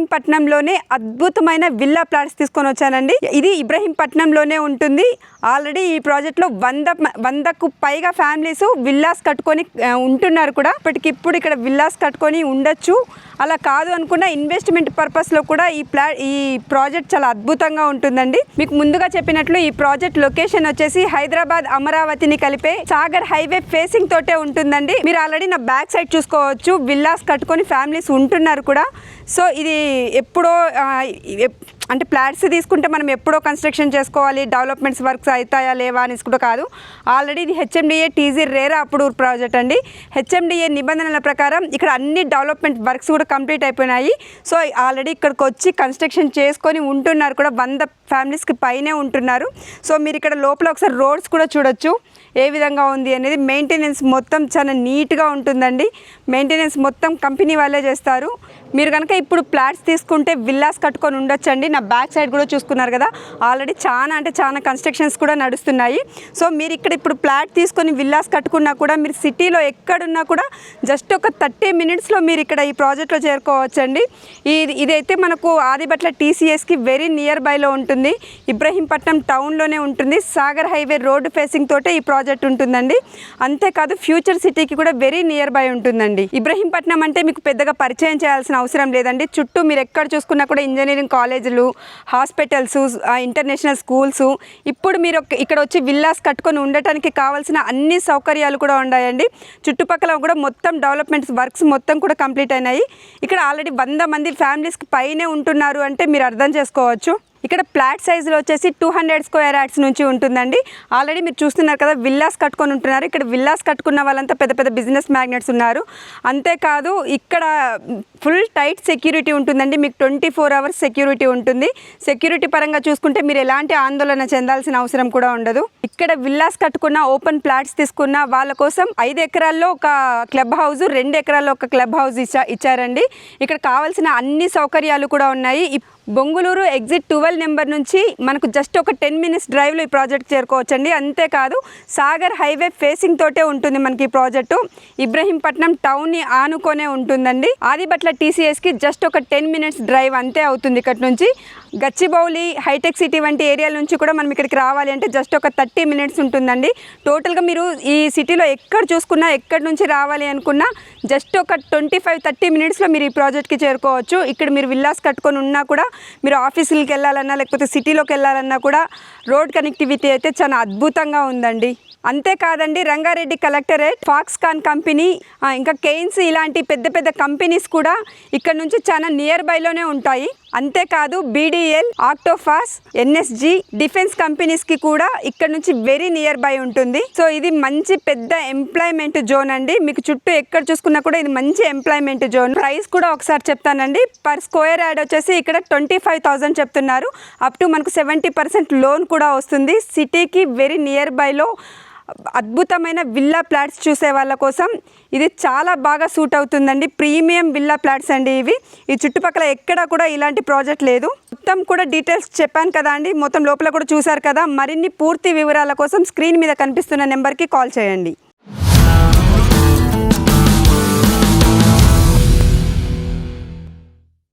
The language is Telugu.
ఇబ్రహీంపట్నంలోనే అద్భుతమైన విల్లా ప్లాట్స్ తీసుకొని వచ్చానండి. ఇది ఇబ్రహీంపట్నంలోనే ఉంటుంది. ఆల్రెడీ ఈ ప్రాజెక్ట్లో 100కు పైగా ఫ్యామిలీస్ విల్లాస్ కట్టుకొని ఉంటున్నారు కూడా. ఇప్పటికిప్పుడు ఇక్కడ విల్లాస్ కట్టుకొని ఉండొచ్చు. అలా కాదు అనుకున్న ఇన్వెస్ట్మెంట్ పర్పస్లో కూడా ఈ ప్రాజెక్ట్ చాలా అద్భుతంగా ఉంటుందండి. మీకు ముందుగా చెప్పినట్లు ఈ ప్రాజెక్ట్ లొకేషన్ వచ్చేసి హైదరాబాద్ అమరావతిని కలిపే సాగర్ హైవే ఫేసింగ్ తోటే ఉంటుందండి. మీరు ఆల్రెడీ నా బ్యాక్ సైడ్ చూసుకోవచ్చు, విల్లాస్ కట్టుకొని ఫ్యామిలీస్ ఉంటున్నారు కూడా. సో ఇది ఎప్పుడో అంటే ఫ్లాట్స్ తీసుకుంటే మనం ఎప్పుడో కన్స్ట్రక్షన్ చేసుకోవాలి, డెవలప్మెంట్స్ వర్క్స్ అవుతాయా లేవా అనేసి కూడా కాదు. ఆల్రెడీ ఇది HMDA TG RERA approve project అండి. హెచ్ఎండిఏ నిబంధనల ప్రకారం ఇక్కడ అన్ని డెవలప్మెంట్ వర్క్స్ కూడా కంప్లీట్ అయిపోయినాయి. సో ఆల్రెడీ ఇక్కడికి వచ్చి కన్స్ట్రక్షన్ చేసుకొని ఉంటున్నారు కూడా, 100 ఫ్యామిలీస్కి పైనే ఉంటున్నారు. సో మీరు ఇక్కడ లోపల ఒకసారి రోడ్స్ కూడా చూడొచ్చు ఏ విధంగా ఉంది అనేది. మెయింటెనెన్స్ మొత్తం చాలా నీట్గా ఉంటుందండి. మెయింటెనెన్స్ మొత్తం కంపెనీ వాళ్ళే చేస్తారు. మీరు కనుక ఇప్పుడు ఫ్లాట్స్ తీసుకుంటే విల్లాస్ కట్టుకొని ఉండొచ్చండి. నా బ్యాక్ సైడ్ కూడా చూసుకున్నారు కదా, ఆల్రెడీ చాలా కన్స్ట్రక్షన్స్ కూడా నడుస్తున్నాయి. సో మీరు ఇక్కడ ఇప్పుడు ఫ్లాట్ తీసుకొని విల్లాస్ కట్టుకున్నా కూడా మీరు సిటీలో ఎక్కడున్నా కూడా జస్ట్ ఒక 30 మినిట్స్లో మీరు ఇక్కడ ఈ ప్రాజెక్ట్లో చేరుకోవచ్చండి. ఇదైతే మనకు ఆదిబట్ల టీసీఎస్కి వెరీ నియర్ బైలో ఉంటుంది. ఇబ్రహీంపట్నం టౌన్లోనే ఉంటుంది. సాగర్ హైవే రోడ్డు ఫేసింగ్ తోటే ఈ ప్రాజెక్ట్ ఉంటుందండి. అంతేకాదు ఫ్యూచర్ సిటీకి కూడా వెరీ నియర్ బై ఉంటుందండి. ఇబ్రహీంపట్నం అంటే మీకు పెద్దగా పరిచయం చేయాల్సిన అవసరం లేదండి. చుట్టూ మీరు ఎక్కడ చూసుకున్నా కూడా ఇంజనీరింగ్ కాలేజీలు, హాస్పిటల్స్, ఇంటర్నేషనల్ స్కూల్స్. ఇప్పుడు మీరు ఇక్కడ వచ్చి విల్లాస్ కట్టుకొని ఉండటానికి కావాల్సిన అన్ని సౌకర్యాలు కూడా ఉన్నాయండి. చుట్టుపక్కల కూడా మొత్తం డెవలప్మెంట్స్ వర్క్స్ మొత్తం కూడా కంప్లీట్ అయినాయి. ఇక్కడ ఆల్రెడీ 100 మంది ఫ్యామిలీస్కి పైనే ఉంటున్నారు అంటే మీరు అర్థం చేసుకోవచ్చు. ఇక్కడ ఫ్లాట్ సైజులో వచ్చేసి 200 స్క్వేర్ యార్డ్స్ నుంచి ఉంటుందండి. ఆల్రెడీ మీరు చూస్తున్నారు కదా, విల్లాస్ కట్టుకొని ఉంటున్నారు. ఇక్కడ విల్లాస్ కట్టుకున్న వాళ్ళంతా పెద్ద బిజినెస్ మ్యాగ్నెట్స్ ఉన్నారు. అంతేకాదు ఇక్కడ ఫుల్ టైట్ సెక్యూరిటీ ఉంటుందండి. మీకు 24 అవర్స్ సెక్యూరిటీ ఉంటుంది. సెక్యూరిటీ పరంగా చూసుకుంటే మీరు ఎలాంటి ఆందోళన చెందాల్సిన అవసరం కూడా ఉండదు. ఇక్కడ విల్లాస్ కట్టుకున్న, ఓపెన్ ఫ్లాట్స్ తీసుకున్న వాళ్ళ కోసం 5 ఎకరాల్లో ఒక క్లబ్ హౌస్, 2 ఎకరాల్లో ఒక క్లబ్ హౌస్ ఇచ్చారండి. ఇక్కడ కావాల్సిన అన్ని సౌకర్యాలు కూడా ఉన్నాయి. బొంగుళూరు ఎగ్జిట్ 12 నెంబర్ నుంచి మనకు జస్ట్ ఒక 10 మినిట్స్ డ్రైవ్లో ఈ ప్రాజెక్ట్ చేరుకోవచ్చండి. అంతేకాదు సాగర్ హైవే ఫేసింగ్ తోటే ఉంటుంది మనకి ఈ ప్రాజెక్టు. ఇబ్రహీంపట్నం టౌన్ని ఆనుకొనే ఉంటుందండి. ఆదిబట్ల టీసీఎస్కి జస్ట్ ఒక 10 మినిట్స్ డ్రైవ్ అంతే అవుతుంది ఇక్కడ నుంచి. గచ్చిబౌలి, హైటెక్ సిటీ వంటి ఏరియాల నుంచి కూడా మనం ఇక్కడికి రావాలి అంటే జస్ట్ ఒక 30 మినిట్స్ ఉంటుందండి. టోటల్గా మీరు ఈ సిటీలో ఎక్కడ చూసుకున్నా, ఎక్కడి నుంచి రావాలి అనుకున్నా జస్ట్ ఒక 25-30 మినిట్స్లో మీరు ఈ ప్రాజెక్ట్కి చేరుకోవచ్చు. ఇక్కడ మీరు విల్లాస్ కట్టుకొని ఉన్నా కూడా, మీరు ఆఫీసులకి వెళ్ళాలన్నా లేకపోతే సిటీలోకి వెళ్ళాలన్నా కూడా రోడ్ కనెక్టివిటీ అయితే చాలా అద్భుతంగా ఉందండి. అంతేకాదండి, రంగారెడ్డి కలెక్టరేట్, ఫాక్స్కాన్ కంపెనీ, ఇంకా కెయిన్స్ ఇలాంటి పెద్ద కంపెనీస్ కూడా ఇక్కడ నుంచి చాలా నియర్ బైలోనే ఉంటాయి. అంతేకాదు బీడీఎల్, ఆక్టోఫాస్, ఎన్ఎస్జీ, డిఫెన్స్ కంపెనీస్కి కూడా ఇక్కడ నుంచి వెరీ నియర్ బై ఉంటుంది. సో ఇది మంచి పెద్ద ఎంప్లాయ్మెంట్ జోన్ అండి. మీకు చుట్టూ ఎక్కడ చూసుకున్నా కూడా ఇది మంచి ఎంప్లాయ్మెంట్ జోన్. ప్రైస్ కూడా ఒకసారి చెప్తానండి. పర్ స్క్వేర్ యార్డ్ వచ్చేసి ఇక్కడ 25,000 చెప్తున్నారు. అప్ టు మనకు 70% లోన్ కూడా వస్తుంది. సిటీకి వెరీ నియర్ బైలో అద్భుతమైన విల్లా ఫ్లాట్స్ చూసే వాళ్ళ కోసం ఇది చాలా బాగా సూట్ అవుతుందండి. ప్రీమియం విల్లా ఫ్లాట్స్ అండి ఇవి. ఈ చుట్టుపక్కల ఎక్కడా కూడా ఇలాంటి ప్రాజెక్ట్ లేదు. మొత్తం కూడా డీటెయిల్స్ చెప్పాను కదా అండి, మొత్తం లోపల కూడా చూశారు కదా. మరిన్ని పూర్తి వివరాల కోసం స్క్రీన్ మీద కనిపిస్తున్న నెంబర్కి కాల్ చేయండి.